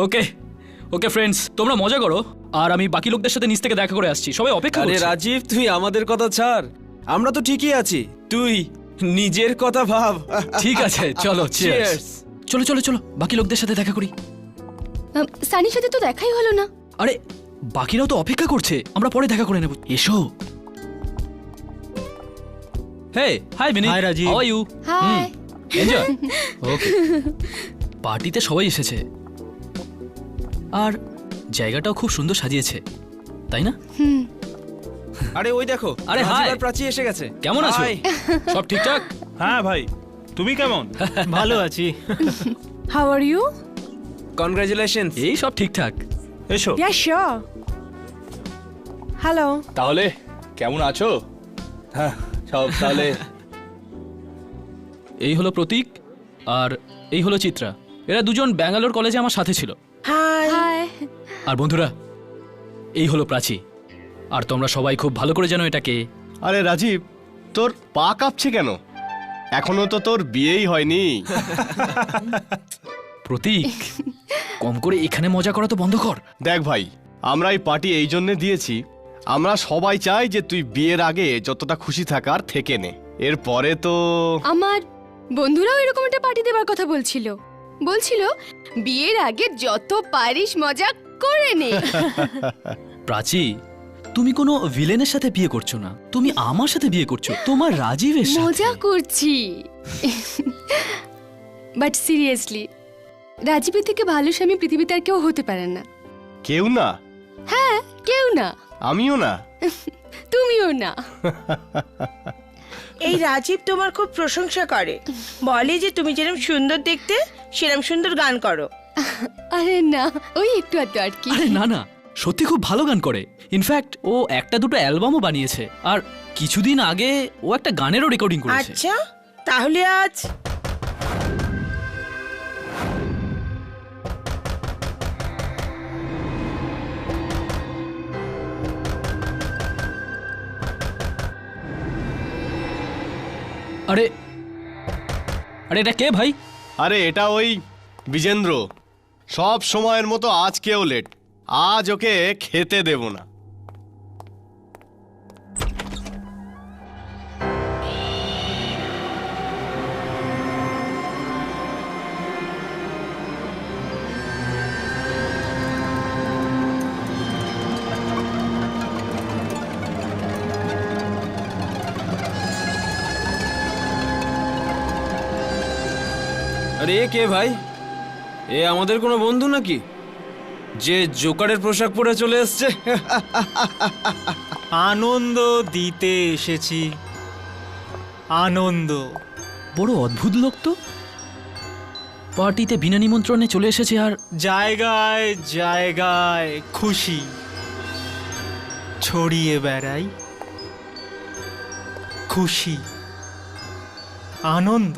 ওকে okay friends, তোমরা মজা করো আর আমি বাকি লোকদের সাথে নিচ থেকে দেখা করে আসছি। সবাই অপেক্ষা আরে করছে। রাজীব, তুই আমাদের কথা ছাড়, আমরা তো ঠিকই আছি, তুই নিজের কথা ভাব। ঠিক আছে, চলো চিয়ার্স। Cheers! চলো চলো চলো বাকি লোকদের সাথে দেখা করি। সানির সাথে তো দেখাই হলো না। আরে বাকিরাও তো অপেক্ষা করছে, আমরা পরে দেখা করে নেব। এসো। Hey hi Bini. Hi, Rajiv. How are you? Hi. Enjoy. Okay. পার্টিতে সবাই এসেছে আর জায়গাটাও খুব সুন্দর সাজিয়েছে, তাই না? আরে ওই দেখো, আরে রাজীব হাই। আর প্রাচী এসে গেছে। কেমন আছো? হাই। সব ঠিকঠাক? হ্যাঁ ভাই, তুমি কেমন? ভালো আছি। How are you? কনগ্রাচুলেশনস। এই সব ঠিকঠাক। এসো। Yeah, sure. Hello. তাহলে কেমন আছো? হ্যাঁ সব তাহলে এই হলো প্রতীক আর এই হলো চিত্রা। এরা দুজন ব্যাঙ্গালোর কলেজে আমার সাথে ছিল। Hi. হাই। আর বন্ধুরা, এই হলো প্রাচী। আর তোমরা সবাই খুব ভালো করে জানো এটাকে। আরে রাজীব, তোর পা কাঁপছে কেন? এখনো তো তোর বিয়েই হয়নি। প্রতীক, কম করে এখানে মজা করা তো বন্ধ কর। দেখ ভাই, আমরা এই পার্টি এই জন্য দিয়েছি, আমরা সবাই চাই যে তুই বিয়ের আগে যতটা খুশি থাকার থেকে নে, এরপরে তো আমার বন্ধুরাও এরকম একটা পার্টি দেবার কথা বলছিল। বলছিল বিয়ের আগে যত পারিস মজা করে নে। প্রাচী, তুমি কোনো ভিলেনের সাথে বিয়ে করছো না, তুমি আমার সাথে বিয়ে করছো, তোমার রাজীবের সাথে। মজা করছি। বাট সিরিয়াসলি, রাজীবের থেকে ভালো স্বামী পৃথিবীতে আর কেউ হতে পারে না। কেউ না, হ্যাঁ, কেউ না। আমিও না। তুমিও না। এই রাজীব তোমার খুব প্রশংসা করে, বলে যে তুমি যেরকম সুন্দর দেখতে সেরকম সুন্দর গান করো। আরে না, ওই একটু আধটু আর কি। আরে না না, সত্যি খুব ভালো গান করে। ইনফ্যাক্ট ও একটা দুটো অ্যালবামও বানিয়েছে, আর কিছুদিন আগে ও একটা গানেরও রেকর্ডিং করেছে। আচ্ছা, তাহলে আজ আরে আরে এটা কে ভাই? আরে এটা ওই বিজেন্দ্র, সব সময়ের মতো আজকেও লেট। আজ ওকে খেতে দেব না। আরে এ কে ভাই? এ আমাদের কোনো বন্ধু নাকি যে জোকারের পোশাক পরে চলে এসছে? আনন্দ দিতে এসেছি, আনন্দ। বড় অদ্ভুত লোক তো, পার্টিতে বিনা নিমন্ত্রণে চলে এসেছে আর জায়গায় জায়গায় খুশি ছড়িয়ে বেড়াই, খুশি আনন্দ।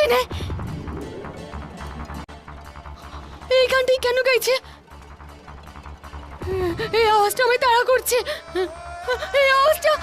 চেনে। এই গানটাই কেন গাইছে? এই আওয়াজটা আমায় তাড়া করছে। এই আওয়াজটা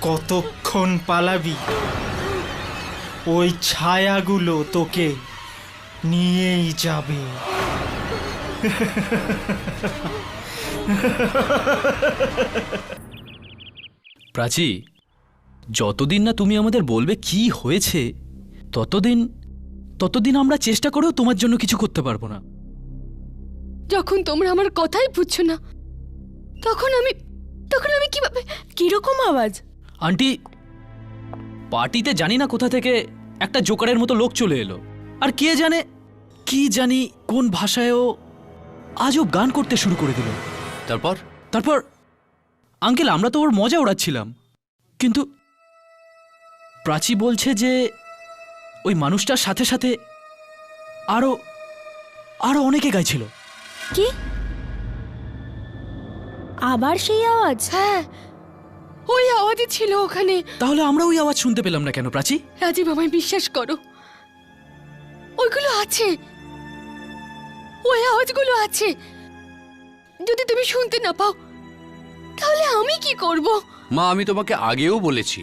কতক্ষণ পালাবি? ওই ছায়াগুলো তোকে নিয়েই যাবে। প্রাচী, যতদিন না তুমি আমাদের বলবে কি হয়েছে ততদিন ততদিন আমরা চেষ্টা করেও তোমার জন্য কিছু করতে পারবো না। যখন তোমরা আমার কথাই বুঝছো না, তখন আমি কিভাবে? কিরকম আওয়াজ? আন্টি, পার্টিতে জানি না কোথা থেকে একটা জোকারের মতো লোক চলে এলো, আর কে জানে কি জানি কোন ভাষায়ও আজব গান করতে শুরু করে দিল। তারপর তারপর আঙ্কেল, আমরা তো ওর মজা ওড়াচ্ছিলাম, কিন্তু প্রাচী বলছে যে ওই মানুষটার সাথে সাথে আরো আরো অনেকে গাইছিল। কি? আবার সেই আওয়াজ? হ্যাঁ, ওই আওয়াজই ছিল ওখানে। তাহলে আমরা ওই আওয়াজ শুনতে পেলাম না কেন প্রাচী? রাজীব, আমায় বিশ্বাস করো, ওইগুলো আছে, ওই আওয়াজগুলো আছে। যদি তুমি শুনতে না পাও তাহলে আমি কি করব? মা, আমি তোমাকে আগেও বলেছি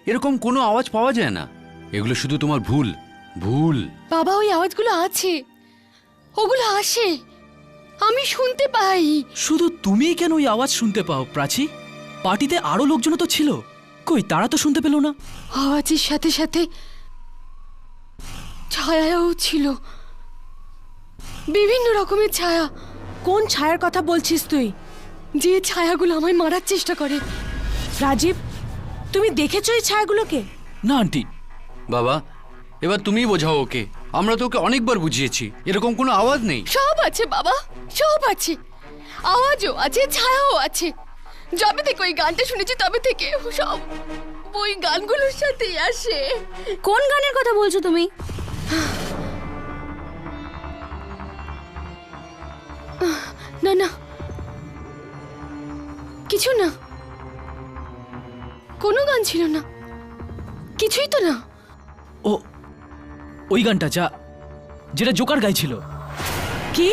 এরকম কোনো আওয়াজ পাওয়া যায় না, এগুলো শুধু তোমার ভুল। বাবা, ওই আওয়াজগুলো আছে, ওগুলো আসে, আমি শুনতে পাই। শুধু তুমিই কেন ওই আওয়াজ শুনতে পাও প্রাচী? পার্টিতে আরো লোকজন তো ছিল, কই তারা তো শুনতে পেল না? আওয়াজের সাথে সাথে ছায়াও ছিল, বিভিন্ন রকমের ছায়া। কোন ছায়ার কথা বলছিস তুই? যে ছায়াগুলো আমায় মারার চেষ্টা করে। রাজীব, তুমি দেখেছো এই ছায়াগুলোকে? না আন্টি। বাবা, এবার তুমিই বোঝাও ওকে, আমরা তো ওকে অনেকবার বুঝিয়েছি এরকম কোনো আওয়াজ নেই। সব আছে বাবা, সব আছে, আওয়াজও আছে, ছায়াও আছে। যবে থেকে ওই গানটা শুনেছি তবে থেকে সব ওই গানগুলোর সাথেই আসে। কোন গানের কথা বলছো তুমি? না না, কিছু না, কোনো গান ছিল না, কিছুই তো না। ও ওই গানটা যেটা জোকার গাইছিল। কি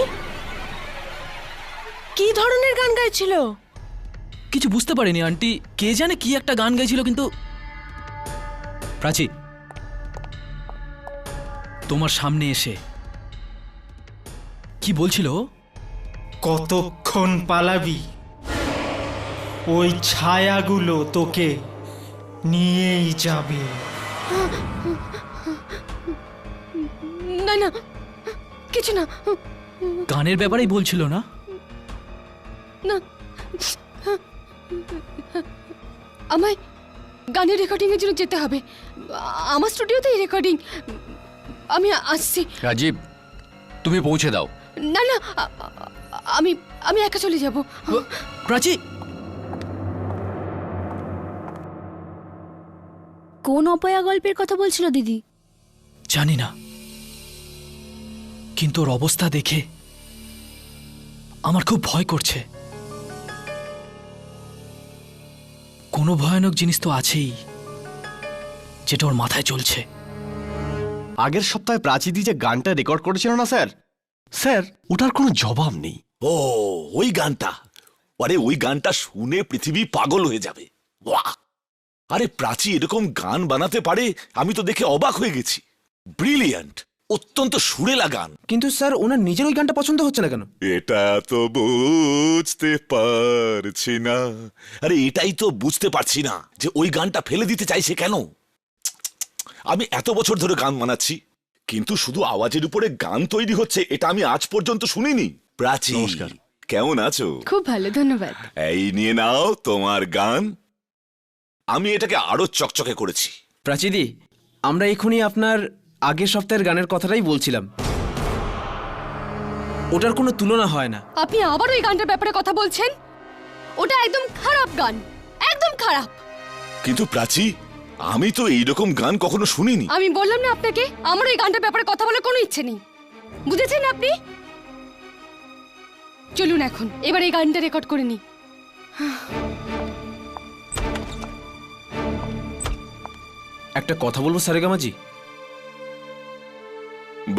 কি ধরনের গান গাইছিল? কিছু বুঝতে পারিনি আন্টি, কে জানে কি একটা গান গাইছিল, কিন্তু প্রাচী তোমার সামনে এসে কি বলছিল? কতক্ষণ পালাবি? ওই ছায়াগুলো তোকে নিয়েই যাবে। না না, কিছু না, গানের ব্যাপারেই বলছিল না? না, আমায় গানের রেকর্ডিং এর জন্য যেতে হবে। আমার স্টুডিওতে রেকর্ডিং, আমি আসছি। রাজীব, তুমি পৌঁছে দাও। না না, আমি আমি একা চলে যাব। প্রাচী, কোন অপয়া গল্পের কথা বলছিল দিদি? জানি না, কিন্তু ওর অবস্থা দেখে আমার খুব ভয় করছে। কোনো ভয়ানক জিনিস তো আছেই যেটা ওর মাথায় চলছে। আগের সপ্তাহে প্রাচীদি যে গানটা রেকর্ড করেছিল না স্যার, ওটার কোনো জবাব নেই। ও, ওই গানটা, আরে ওই গানটা শুনে পৃথিবী পাগল হয়ে যাবে। বাহ! আরে প্রাচী এরকম গান বানাতে পারে, আমি তো দেখে অবাক হয়ে গেছি। ব্রিলিয়ান্ট, অত্যন্ত সুরেলা গান। কিন্তু স্যার, ওনার নিজের ওই গানটা পছন্দ হচ্ছে না কেন? এটা তো বুঝতে পারছি না। আরে এটাই তো বুঝতে পারছি না যে ওই গানটা ফেলে দিতে চাইছে কেন। আমি এত বছর ধরে গান বানাচ্ছি, কিন্তু শুধু আওয়াজের উপরে গান তৈরি হচ্ছে এটা আমি আজ পর্যন্ত শুনিনি। প্রাচী, নমস্কার। কেমন আছো? খুব ভালো, ধন্যবাদ। এই নিয়ে নাও তোমার গান। আমি এটাকে আরো চকচকে করেছি। প্রাচীদি, আমরা এখনই আপনার আগের সপ্তাহের গানের কথাটাই বলছিলাম। ওটার কোনো তুলনা হয় না। আপনি আবার ওই গানটার ব্যাপারে কথা বলছেন? ওটা একদম খারাপ গান, একদম খারাপ। কিন্তু প্রাচী, আমি তো এইরকম গান কখনো শুনিনি। আমি বললাম না আপনাকে, আমার এই গানটার ব্যাপারে কথা বলার কোনো ইচ্ছে নেই। বুঝেছেন আপনি? চলুন এখন এবার এই গানটা রেকর্ড করে নিই। একটা কথা বলবো সারেগামাজি?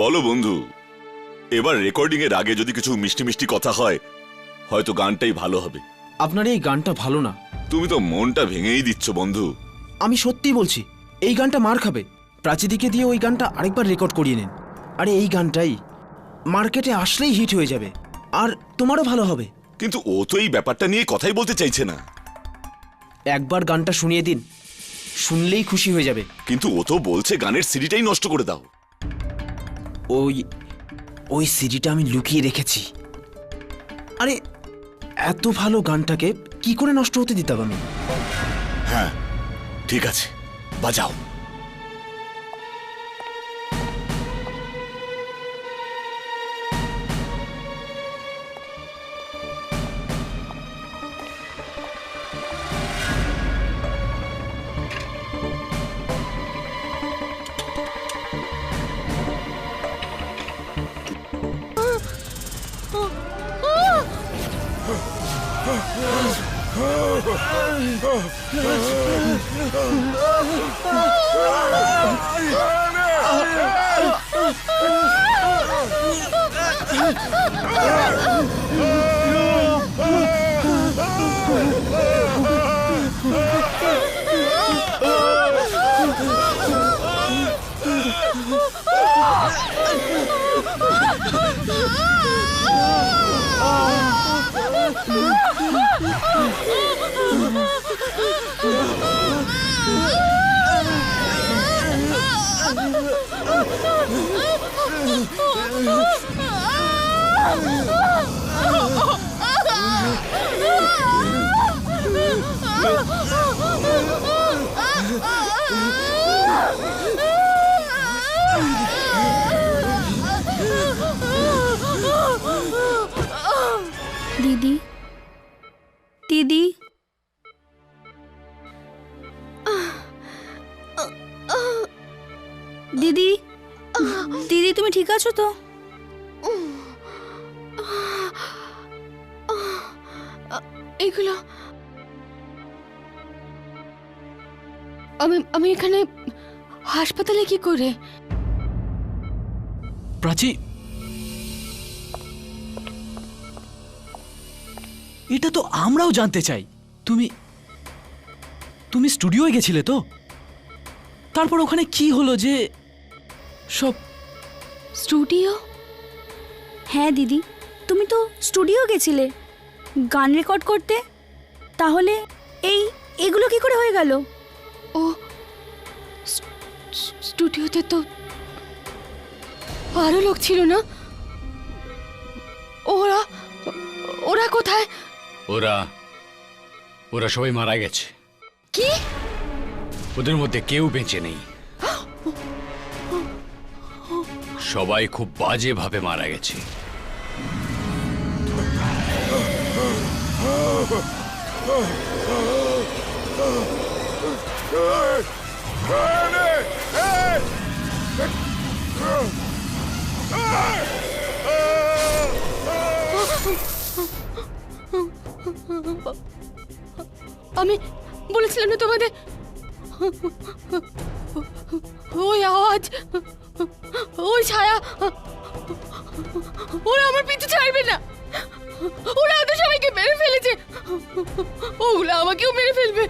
বলো বন্ধু। এবার রেকর্ডিং এর আগে যদি কিছু মিষ্টি মিষ্টি কথা হয়, হয়তো গানটাই ভালো হবে। আপনার এই গানটা ভালো না। তুমি তো মনটা ভেঙেই দিচ্ছ বন্ধু। আমি সত্যিই বলছি, এই গানটা মার খাবে। প্রাচীদিকে দিয়ে ওই গানটা আরেকবার রেকর্ড করিয়ে নিন। আরে এই গানটাই মার্কেটে আসলেই হিট হয়ে যাবে, আর তোমারও ভালো হবে। কিন্তু ও তো এই ব্যাপারটা নিয়ে কথাই বলতে চাইছে না। একবার গানটা শুনিয়ে দিন, শুনলেই খুশি হয়ে যাবে। কিন্তু ও তো বলছে গানের সিডিটাই নষ্ট করে দাও। ওই ওই সিডিটা আমি লুকিয়ে রেখেছি। আরে এত ভালো গানটাকে কি করে নষ্ট হতে দিতাম আমি? হ্যাঁ ঠিক আছে, বাজাও। দিদি, দিদি, দিদি, দিদি তুমি ঠিক আছো তো? এগুলো আমি এখানে হাসপাতালে কি করে? প্রাচী, এটা তো আমরাও জানতে চাই। তুমি তুমি স্টুডিওয় গেছিলে তো? তারপর ওখানে কি হলো যে সব? স্টুডিও? হ্যাঁ দিদি, তুমি তো স্টুডিও গেছিলে গান রেকর্ড করতে, তাহলে এগুলো কি করে হয়ে গেল? ও স্টুডিওতে তো আরো লোক ছিল না? ওরা ওরা কোথায়? ওরা সবাই মারা গেছে। কি? ওদের মধ্যে কেউ বেঁচে নেই। সবাই খুব বাজেভাবে মারা গেছে। আমি বলেছিলাম না তোমাদের, ওই আওয়াজ, ওই ছায়া, ওরা আমার পিছু ছাড়বে না। ওরা ওদের সবাইকে মেরে ফেলেছে। ওগুলো আমাকেও মেরে ফেলবে,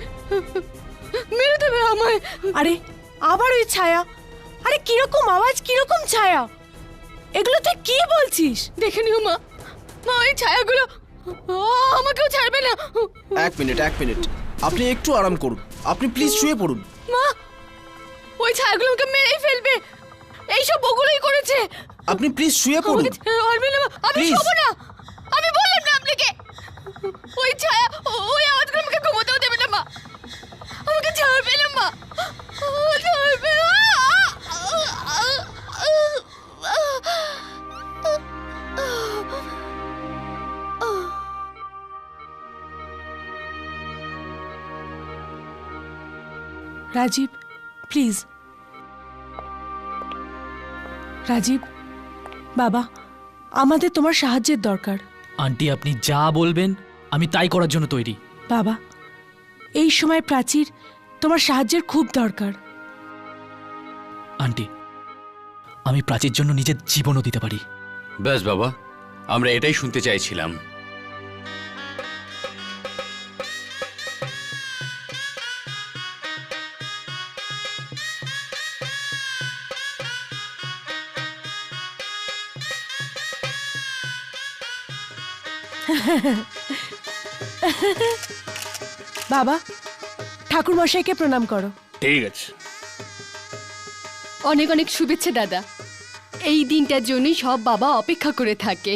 মেরে দেবে আমায়। আরে আবার ওই ছায়া? আরে কিরকম আওয়াজ, কিরকম ছায়া? এগুলো তুই কি বলছিস? দেখে নিও মা, মা ওই ছায়াগুলো আমাকেও ছাড়বে না। এক মিনিট, আপনি একটু আরাম করুন। আপনি প্লিজ শুয়ে পড়ুন। মা ওই ছায়াগুলো আমাকে মেরেই ফেলবে। এইসব ওগুলোই করেছে। আপনি প্লিজ শুয়ে পড়ুন। আমাকে ছাড়বেন না মা। আমি Please. শোবো না। আমি বললাম না আপনাকে। ওই ছায়া, ওই আওয়াজগুলো আমাকে ঘুমোতেও দেবে না মা। আমাকে ছাড়বে না মা। ছাড়বে না। রাজীব প্লিজ। রাজীব বাবা, আমাদের তোমার সাহায্যের দরকার। আন্টি আপনি যা বলবেন আমি তাই করার জন্য তৈরি। বাবা, এই সময় প্রাচীর তোমার সাহায্যের খুব দরকার। আন্টি আমি প্রাচীর জন্য নিজের জীবনও দিতে পারি। ব্যাস বাবা, আমরা এটাই শুনতে চাইছিলাম। বাবা, ঠাকুর মশাইকে প্রণাম করো। ঠিক আছে। অনেক অনেক শুভেচ্ছা দাদা। এই দিনটার জন্যই সব বাবা অপেক্ষা করে থাকে।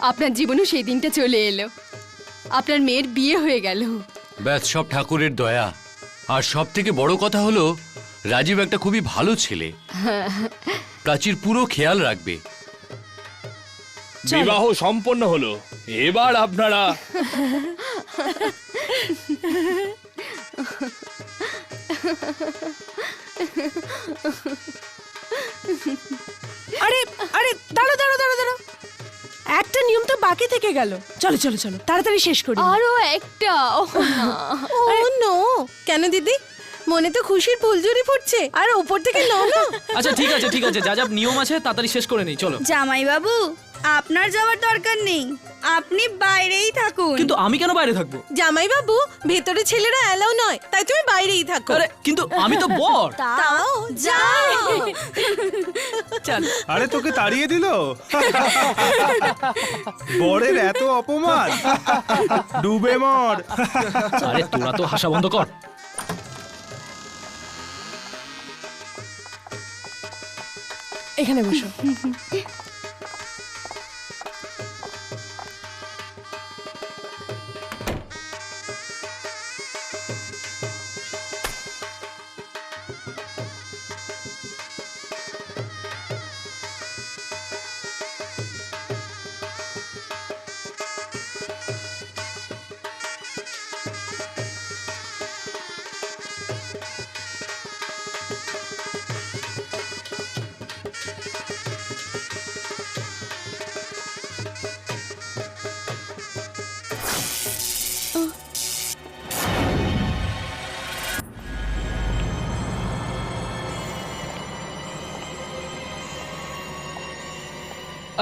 আপনার জীবনেও সেই দিনটা চলে এলো। আপনার মেয়ের বিয়ে হয়ে গেল। ব্যাস সব ঠাকুরের দয়া। আর সব থেকে বড় কথা হলো রাজীব একটা খুবই ভালো ছেলে। প্রাচীর পুরো খেয়াল রাখবে। বিবাহ সম্পন্ন হলো, এবার আপনারা আরে আরে দাঁড়ো দাঁড়ো দাঁড়ো দাঁড়ো, একটা নিয়ম তো বাকি থেকে গেল। চলো চলো চলো তাড়াতাড়ি শেষ করি। আরো একটা। ও নো, কেন দিদি? মনে তো খুশির ফুলঝুরি ফুটছে, আর উপর থেকে নো নো। আচ্ছা ঠিক আছে ঠিক আছে, যা যা নিয়ম আছে তাড়াতাড়ি শেষ করে নেই, চলো। জামাই বাবু, আপনার যাওয়ার দরকার নেই, আপনি বাইরেই থাকুন। কিন্তু আমি কেন বাইরে থাকবো? জামাই বাবু, ভেতরে ছেলেরা এলাও নয়, তাই তুমি বাইরেই থাকো। আরে কিন্তু আমি তো বর। তাও যাও। চল। আরে তোকে তাড়িয়ে দিল? বরের এত অপমান, ডুবে মর। আরে তোরা তো হাসা বন্ধ কর। এখানে বসো।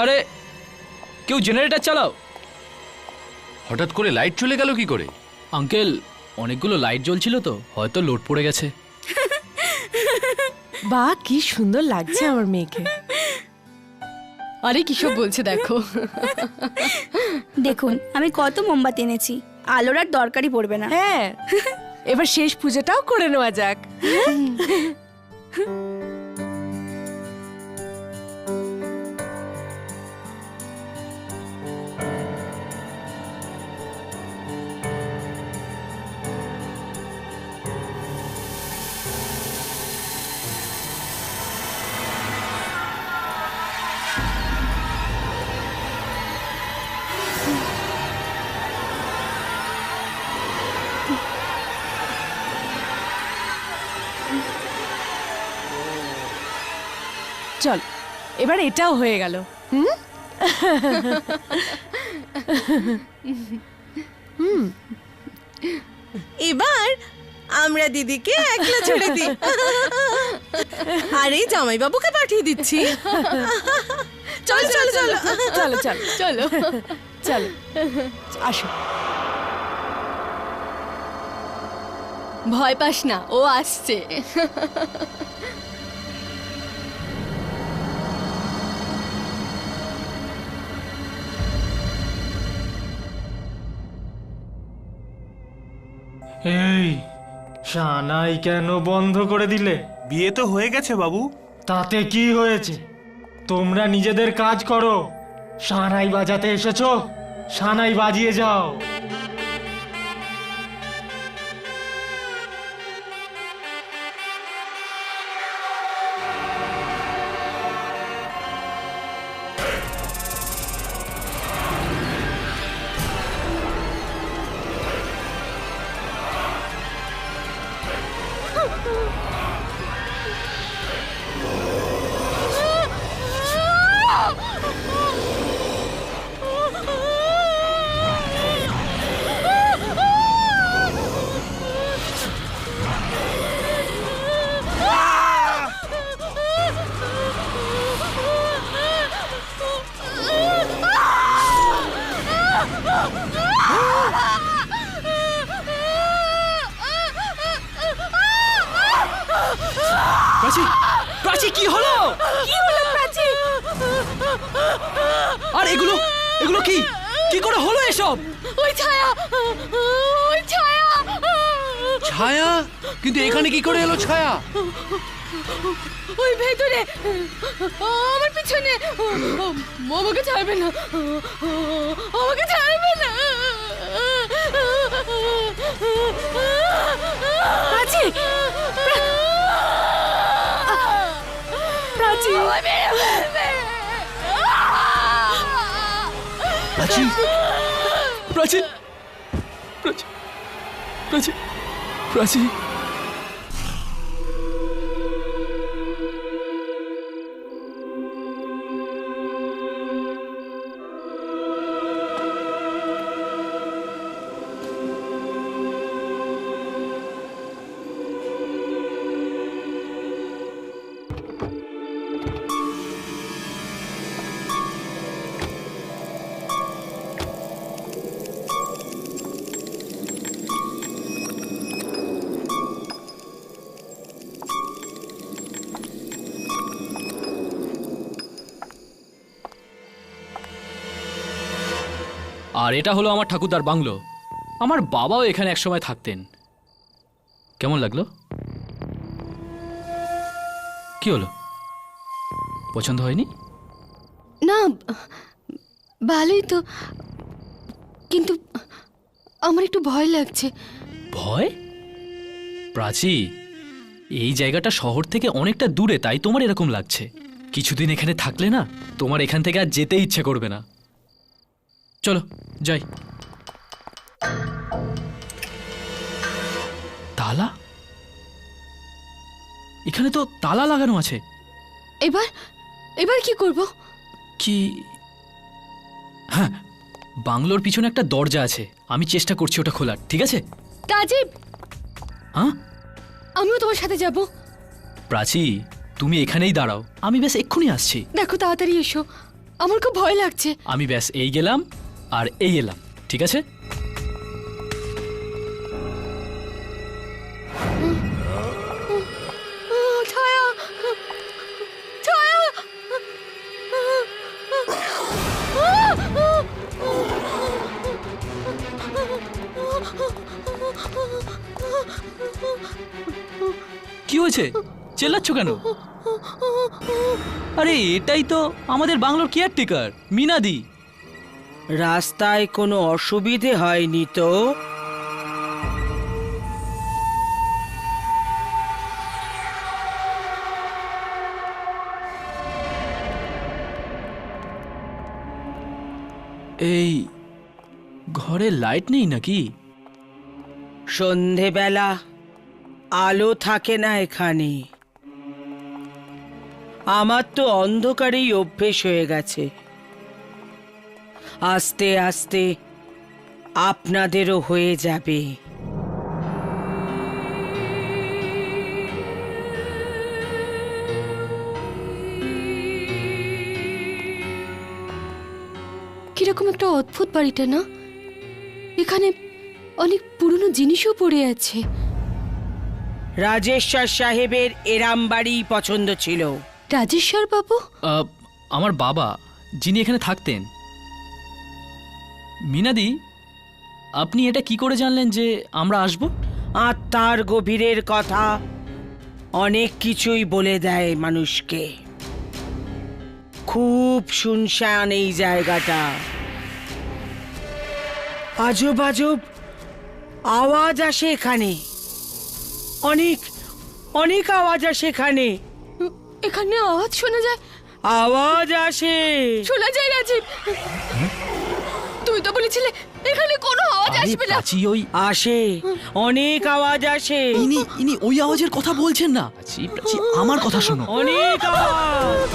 আরে কেউ জেনারেটর চালাও। হঠাৎ করে লাইট চলে গেল কি করে? আঙ্কেল অনেকগুলো লাইট জ্বলছিল তো, হয়তো লোড পড়ে গেছে। বাহ, কি সুন্দর লাগছে আমার মেয়েকে। আরে কিসব বলছে দেখো। দেখুন আমি কত মোমবাতি এনেছি, আলোর আর দরকারই পড়বে না। হ্যাঁ, এবার শেষ পূজাটাও করে নেওয়া যাক। চল, এবার এটাও হয়ে গেল। এবার আমরা দিদিকে একলা ছেড়ে দিই, আরে জামাই বাবুকে পাঠিয়ে দিচ্ছি। চল চল চল চলো চলো চলো চলো, আসো। ভয় পাস না, ও আসছে। এই সানাই কেন বন্ধ করে দিলে? বিয়ে তো হয়ে গেছে বাবু। তাতে কি হয়েছে? তোমরা নিজেদের কাজ করো। সানাই বাজাতে এসেছো, সানাই বাজিয়ে যাও। প্রাচী, প্রাচী কি হলো? কি হলো প্রাচী? আর এগুলো এগুলো কি কি করে হলো এসব? ওই ছায়া, ওই ছায়া। ছায়া? কিন্তু এখানে কি করে এলো ছায়া? ওই ভেতরে, আমার পিছনে। আমাকে ছাড়বে না, আমাকে ছাড়বে না। প্রাচী, প্রাচী, প্রাচী, প্রাচী, প্রাচী, প্রাচী, প্রাচী। আর এটা হলো আমার ঠাকুরদার বাংলো। আমার বাবাও এখানে একসময় থাকতেন। কেমন লাগলো? কি হলো, পছন্দ হয়নি? না, ভালোই তো, কিন্তু আমার একটু ভয় লাগছে। ভয়? প্রাচী, এই জায়গাটা শহর থেকে অনেকটা দূরে, তাই তোমার এরকম লাগছে। কিছুদিন এখানে থাকলে না, তোমার এখান থেকে আর যেতে ইচ্ছে করবে না। চলো যাই। তালা? এখানে তো তালা লাগানো আছে। এবার এবার কি করব? কি? হ্যাঁ, বাংলোর পিছনে একটা দরজা আছে, আমি চেষ্টা করছি ওটা খোলার। ঠিক আছে? কাজীব, হ্যাঁ, আমিও তোমার সাথে যাব। প্রাচী, তুমি এখানেই দাঁড়াও, আমি ব্যাস এক্ষুনি আসছি। দেখো, তাড়াতাড়ি এসো, আমার খুব ভয় লাগছে। আমি ব্যাস এই গেলাম আর এই এলাম, ঠিক আছে? ছায়া, ছায়া। কি হয়েছে? চেল্লাচ্ছ কেন? আরে এটাই তো আমাদের বাংলোর কেয়ারটেকার মিনাদি। রাস্তায় কোনো অসুবিধে হয়নি তো? এই ঘরে লাইট নেই নাকি? সন্ধেবেলা আলো থাকে না এখানে। আমার তো অন্ধকারেই অভ্যেস হয়ে গেছে। আস্তে আস্তে আপনাদেরও হয়ে যাবে। কিরকম একটা অদ্ভুত বাড়িটা না? এখানে অনেক পুরনো জিনিসও পড়ে আছে। রাজেশ্বর সাহেবের এরাম বাড়ি পছন্দ ছিল। রাজেশ্বর বাবু? আমার বাবা, যিনি এখানে থাকতেন। মিনাদি, আপনি এটা কি করে জানলেন যে আমরা আসব? আত্মার গভীরের কথা অনেক কিছুই বলে দেয় মানুষকে। খুব শুনশান এই জায়গাটা, আজব আজব আওয়াজ আসে এখানে, অনেক অনেক আওয়াজ আসে এখানে। এখানে আওয়াজ শোনা যায়? আওয়াজ আসে, শোনা যায় রাজীব? তুই তো বলেছিলে এখানে কোনো আওয়াজ আরে আসবে না। প্রাচী ওই আসে, অনেক আওয়াজ আসে, ইনি ওই আওয়াজের কথা বলছেন না। প্রাচী, প্রাচী, আমার কথা শোনো। অনেক আওয়াজ।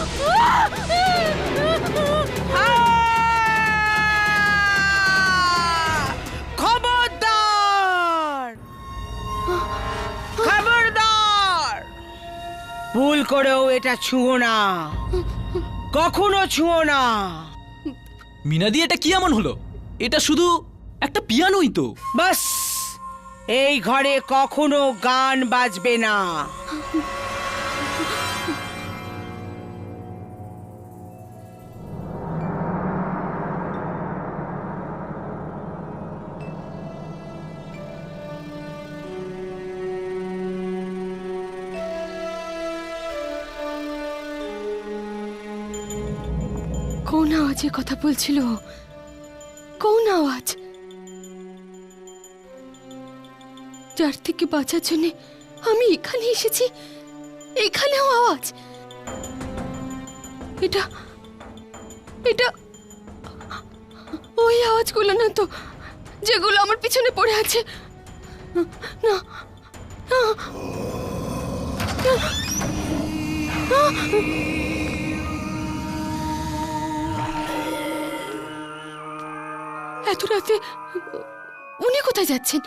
খবরদার, খবরদার, ভুল করেও এটা ছুঁয়ো না, কখনো ছুঁয়ো না। মিনাদি, এটা কি এমন হলো? এটা শুধু একটা পিয়ানোই তো। বাস, এই ঘরে কখনো গান বাজবে না। কোন আওয়াজের কথা বলছিল? কোন আওয়াজ? যার থেকে বাঁচার জন্য আমি এখানে এসেছি, এখানেও আওয়াজ। এটা এটা ওই আওয়াজগুলো না তো, যেগুলো আমার পিছনে পড়ে আছে। না, না, না। এত রাতে উনি কোথায় যাচ্ছেন?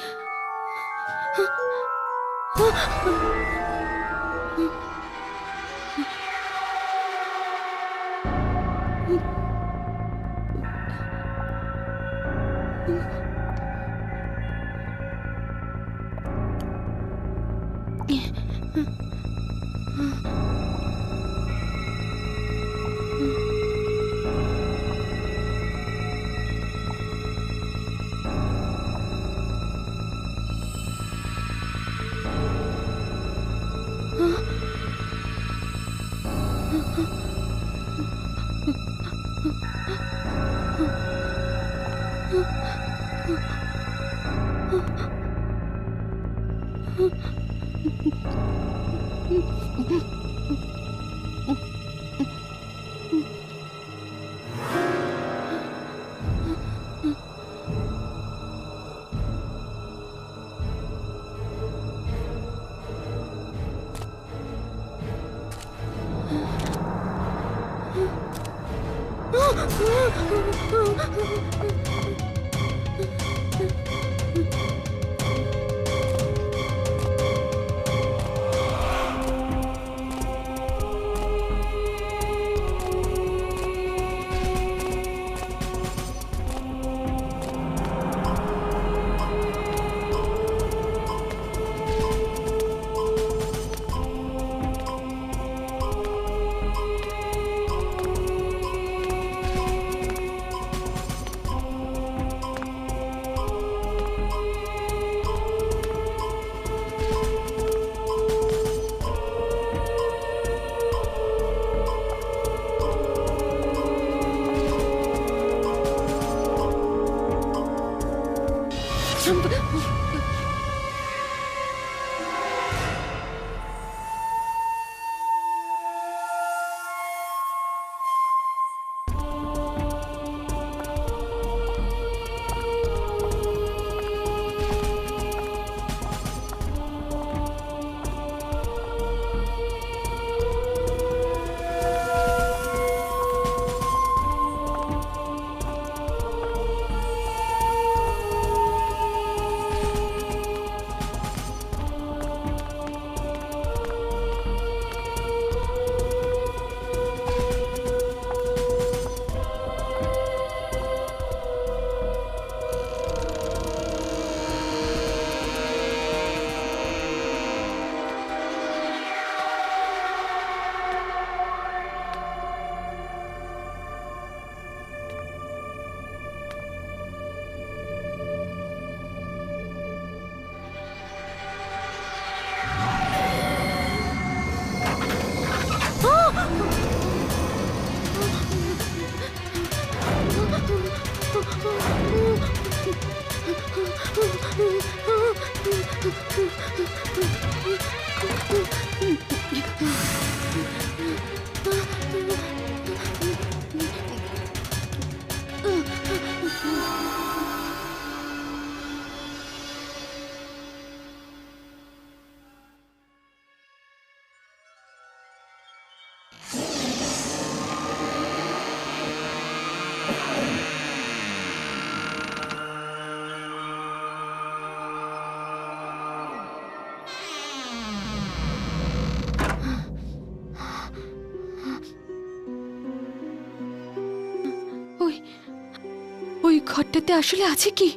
ওই ঘরটাতে আসলে আছে কি?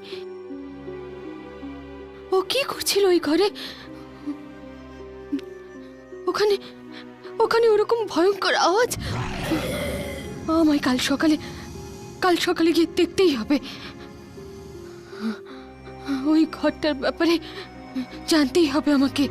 ও কি করছিল ওই ঘরে? ওখানে ওখানে ওরকম ভয়ঙ্কর আওয়াজ। আমায় কাল সকালে গিয়ে দেখতেই হবে। ওই ঘরটার ব্যাপারে জানতেই হবে আমাকে।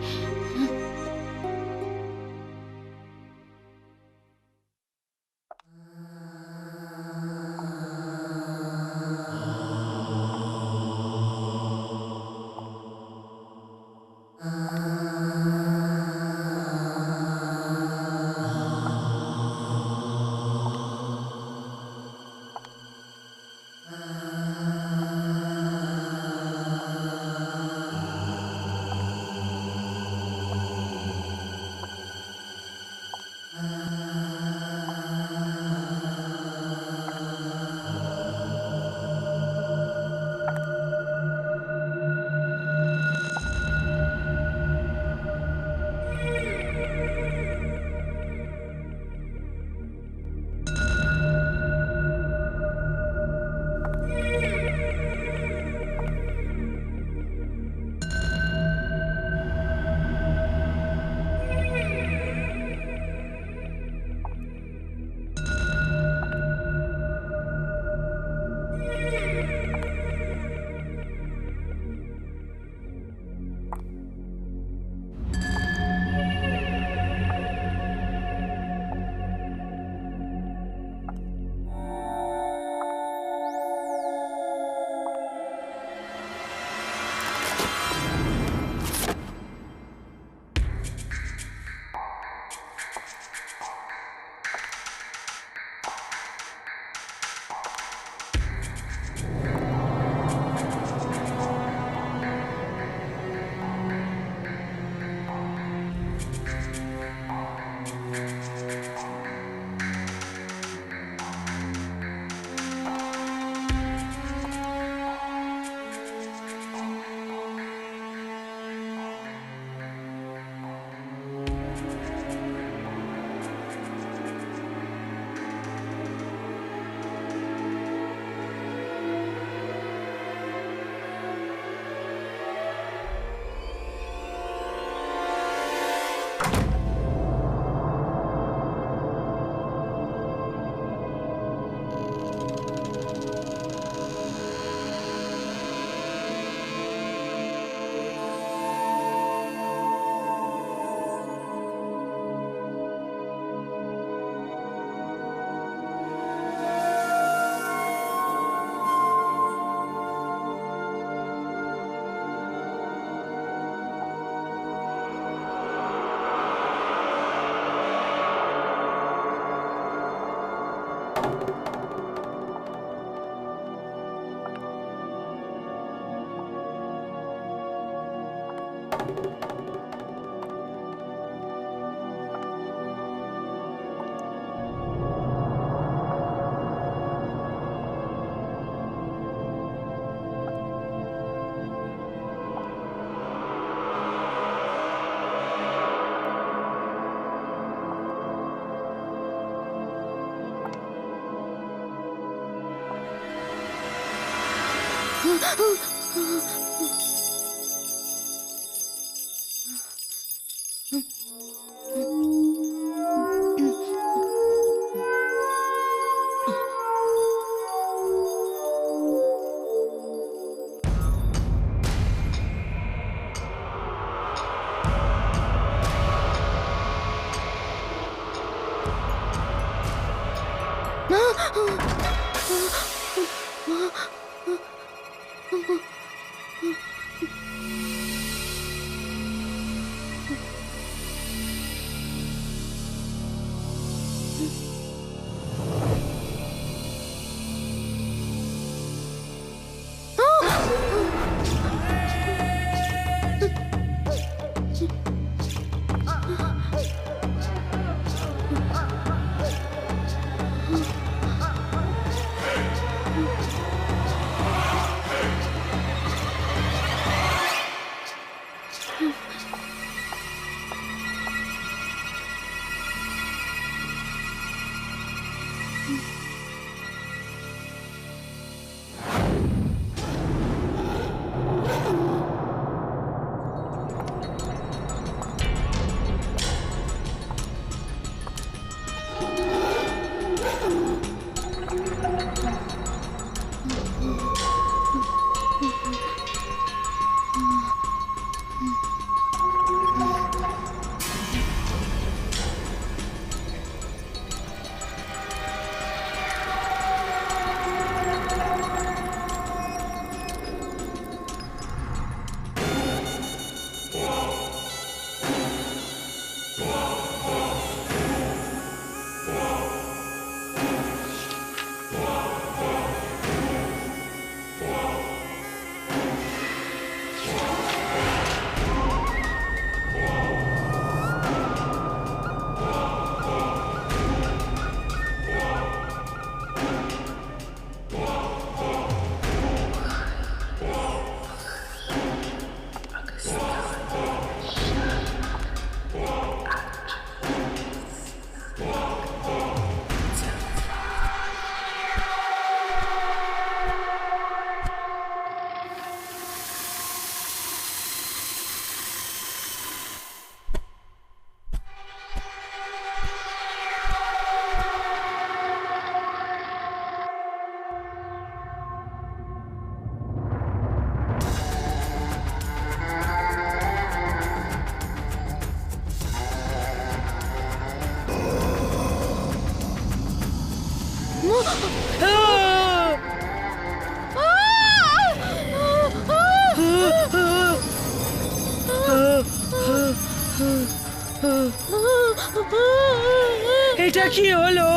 এটা কি হলো?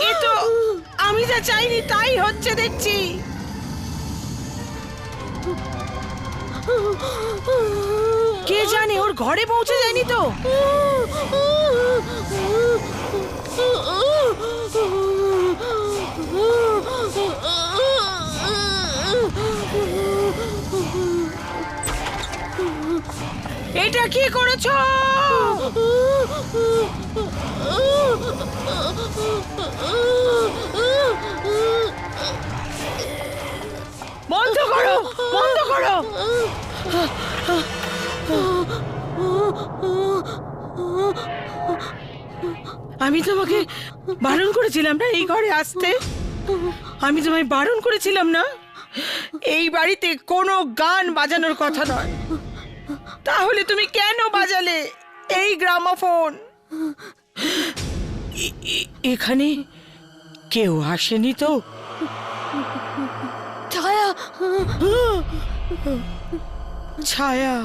এ তো আমি যা চাইনি তাই হচ্ছে দেখছি। কে জানে ওর ঘরে পৌঁছে যায়নি তো? এটা কি করেছো? বন্ধ করো, বন্ধ করো। আমি তোমাকে বারণ করেছিলাম না এই ঘরে আসতে? আমি তোমায় বারণ করেছিলাম না এই বাড়িতে কোনো গান বাজানোর কথা নয়? তাহলে তুমি কেন বাজালে এই গ্রামোফোন? এখানে কেউ আসেনি তো? ছায়া, ছায়া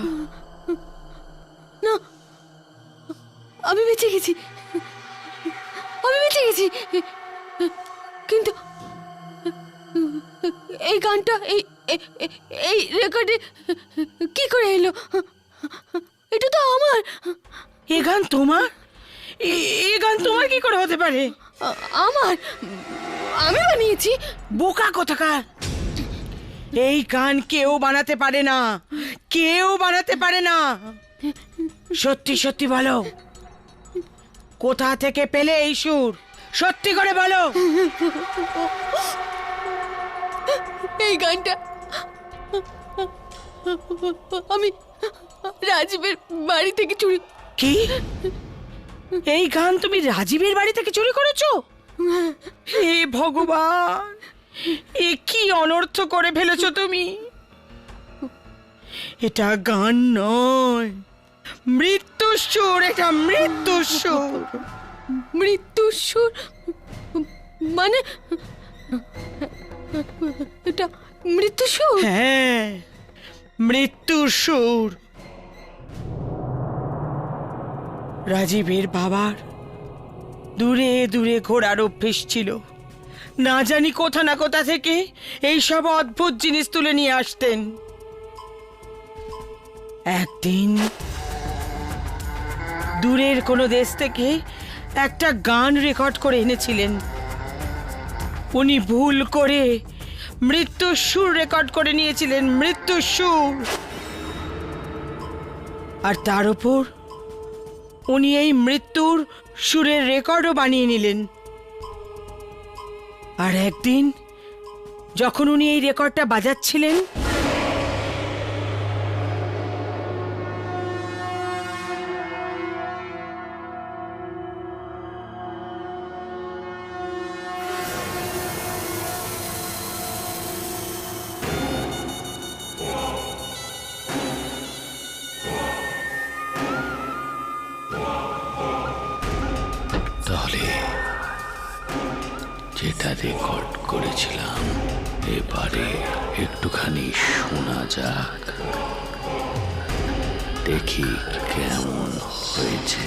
না, আমি বেঁচে গেছি, আমি বেঁচে গেছি। কিন্তু এই গানটা এই রেকর্ডে কি করে এলো? এটা তো আমার। এই গান তোমার? এই গান তোমার কি করে হতে পারে? আমার, আমি বানিয়েছি। বোকা কোথাকার! এই গান কেউ বানাতে পারে না, কেউ বানাতে পারে না। সত্যি সত্যি বলো, কোথা থেকে পেলে এই সুর? সত্যি করে বলো। এই গানটা আমি রাজীবের বাড়ি থেকে চুরি। কি? এই গান তুমি রাজীবের বাড়ি থেকে চুরি করেছো? হে ভগবান, এ কি অনর্থ করে ফেলেছো তুমি? এটা গান নয়, মৃত্যুর সুর। এটা মৃত্যুর সুর। মৃত্যুর সুর মানে? এটা মৃত্যুর সুর? হ্যাঁ, মৃত্যুর সুর। রাজীবের বাবার দূরে দূরে ঘোরার অভ্যেস ছিল। না জানি কোথা না কোথা থেকে এই সব অদ্ভুত জিনিস তুলে নিয়ে আসতেন। একদিন দূরের কোনো দেশ থেকে একটা গান রেকর্ড করে এনেছিলেন। উনি ভুল করে মৃত্যুর সুর রেকর্ড করে নিয়েছিলেন, মৃত্যুর সুর। আর তার উপর উনি এই মৃত্যুর সুরের রেকর্ডও বানিয়ে নিলেন। আর একদিন যখন উনি এই রেকর্ডটা বাজাচ্ছিলেন, তাহলে যেটা রেকর্ড করেছিলাম এবারে একটুখানি শোনা যাক, দেখি কেমন হয়েছে।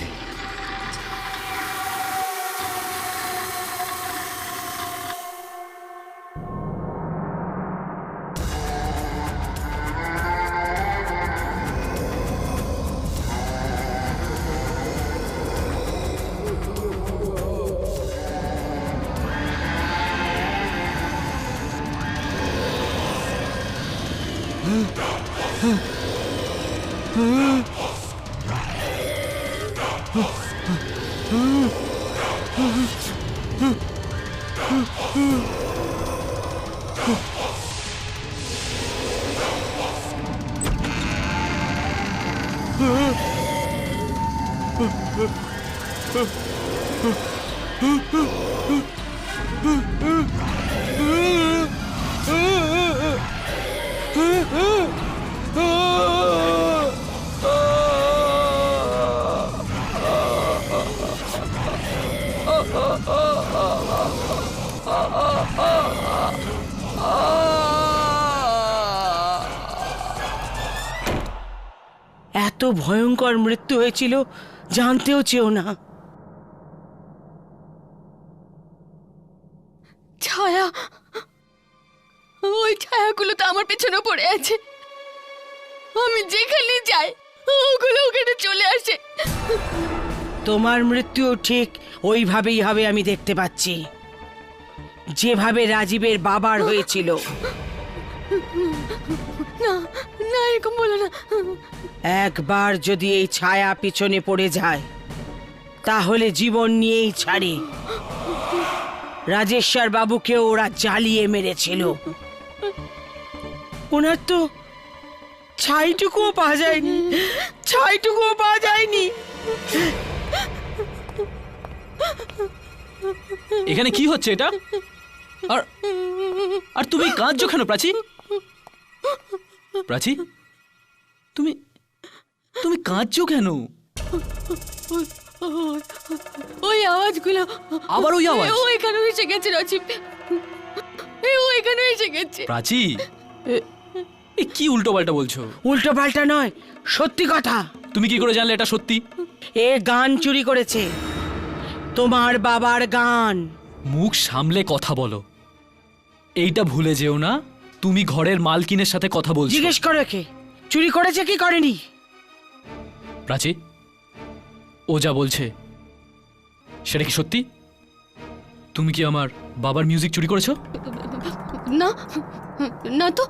এত ভয়ঙ্কর মৃত্যু হয়েছিল জানতেও চেও না। ছায়া, ওই ছায়াগুলো তো আমার পেছনে পড়ে আছে। আমি যেখানে যাই ওগুলো ওখানে চলে আসে। তোমার মৃত্যুও ঠিক ওইভাবেই হবে, আমি দেখতে পাচ্ছি, যেভাবে রাজীবের বাবার হয়েছিল। না না, এরকম বলো না। একবার যদি এই ছায়া পিছনে পড়ে যায় তাহলে জীবন নিয়েই ছাড়ে। রাজেশ্বর বাবুকে ওরা জ্বালিয়ে মেরেছিল, ওনার তো ছাইটুকুও পাওয়া যায়নি, ছাইটুকুও পাওয়া যায়নি। এখানে কি হচ্ছে এটা? আর আর তুমি কাঁদছো কেন প্রাচী? প্রাচী, তুমি তুমি কাঁদছো কেন? ওই আওয়াজগুলো আবার ওই আওয়াজ? ও এখানে এসে গেছে রাজীব, ও এখানে এসে গেছে। প্রাচী, এ কি উল্টো পাল্টা বলছো? উল্টো পাল্টা নয়, সত্যি কথা। তুমি কি করে জানলে এটা সত্যি? এ গান চুরি করেছে, তোমার বাবার গান। মুখ সামলে কথা বলো। এইটা ভুলে যেও না, তুমি ঘরের মালকিনের সাথে কথা বলছো। জিজ্ঞেস করো কে চুরি করেছে কি করেনি। প্রাচী, ও যা বলছে সেটা কি সত্যি? তুমি কি আমার বাবার মিউজিক চুরি করেছো? না না তো।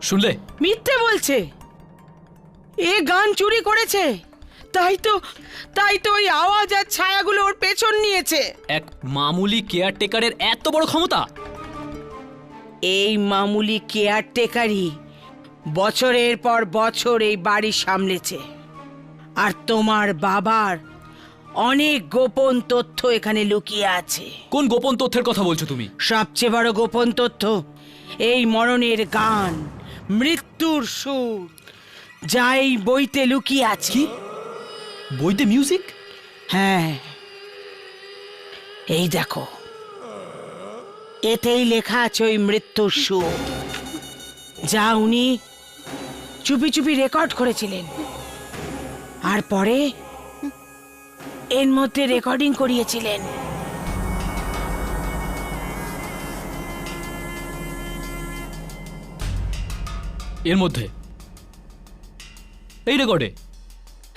শুনলে? মিথ্যে বলছে, এ গান চুরি করেছে। তাই তো ওই আওয়াজ আর ছায়াগুলো ওর পেছন নিয়েছে। এক মামুলি কেয়ারটেকারের এত বড় ক্ষমতা? এই মামুলি কেয়ারটেকারই বছরের পর বছর এই বাড়ি সামলেছে, আর তোমার বাবার অনেক গোপন তথ্য এখানে লুকিয়ে আছে। কোন গোপন তথ্যের কথা বলছো তুমি? সবচেয়ে বড় গোপন তথ্য এই মরণের গান, মৃত্যুর সুর, যা এই বইতে লুকিয়ে আছে। বইতে মিউজিক? হ্যাঁ, এই দেখো, এতেই লেখা আছে ওই মৃত্যুর সুর, যা উনি চুপি চুপি রেকর্ড করেছিলেন, আর পরে এর মধ্যে রেকর্ডিং করিয়েছিলেন। এর মধ্যে এই রেকর্ডে?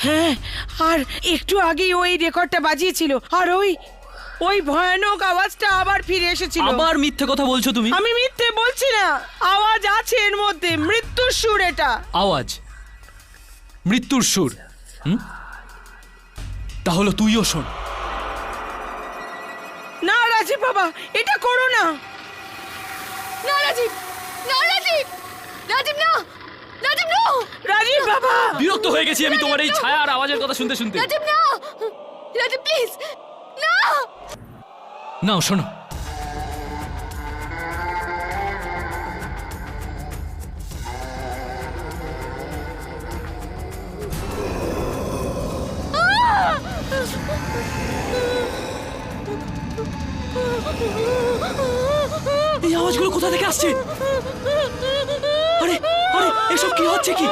হ্যাঁ, আর একটু আগেই ওই রেকর্ডটা বাজিয়েছিল, আর ওই ভয়ানক আওয়াজটা আবার ফিরে এসেছিল। আবার মিথ্যে কথা বলছো তুমি। আমি মিথ্যে বলছি না, আওয়াজ আছে এর মধ্যে, মৃত্যুর সুর এটা। আওয়াজ, মৃত্যুর সুর? তাহলে তুইও শোন। না রাজীব বাবা, এটা করো না। না রাজীব, না রাজীব, রাজীব না, রাজীব না, রাজীব বাবা। বিরক্ত হয়ে গেছি আমি তোমার এই ছায়া আর আওয়াজের কথা শুনতে শুনতে। রাজীব না, রাজীব প্লিজ না। নাও শোনো। এই আওয়াজগুলো কোথা থেকে আসছে? আরে আরে, এসব কি হচ্ছে কি?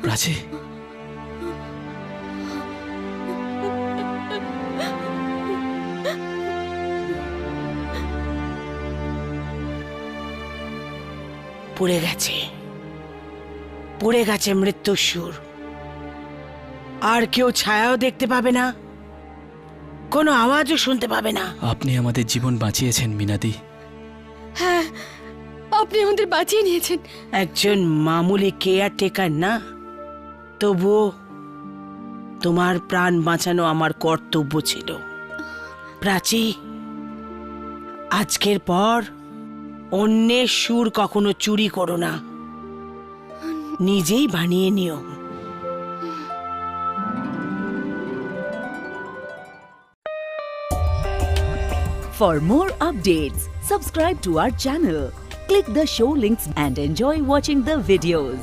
প্রাচী, পড়ে গেছে, পড়ে গেছে মৃত্যুর সুর। আর কেউ ছায়াও দেখতে পাবে না, কোনো আওয়াজও শুনতে পাবে না। আপনি আমাদের জীবন বাঁচিয়েছেন মিনাদি। হ্যাঁ, আপনি আমাদের বাঁচিয়ে নিয়েছেন। একজন মামুলি কেয়ারটেকার না, তবুও তোমার প্রাণ বাঁচানো আমার কর্তব্য ছিল। প্রাচী, আজকের পর অন্যের সুর কখনো চুরি করো না, নিজেই বানিয়ে নিও। For more updates, subscribe to our channel, click the show links and enjoy watching the videos.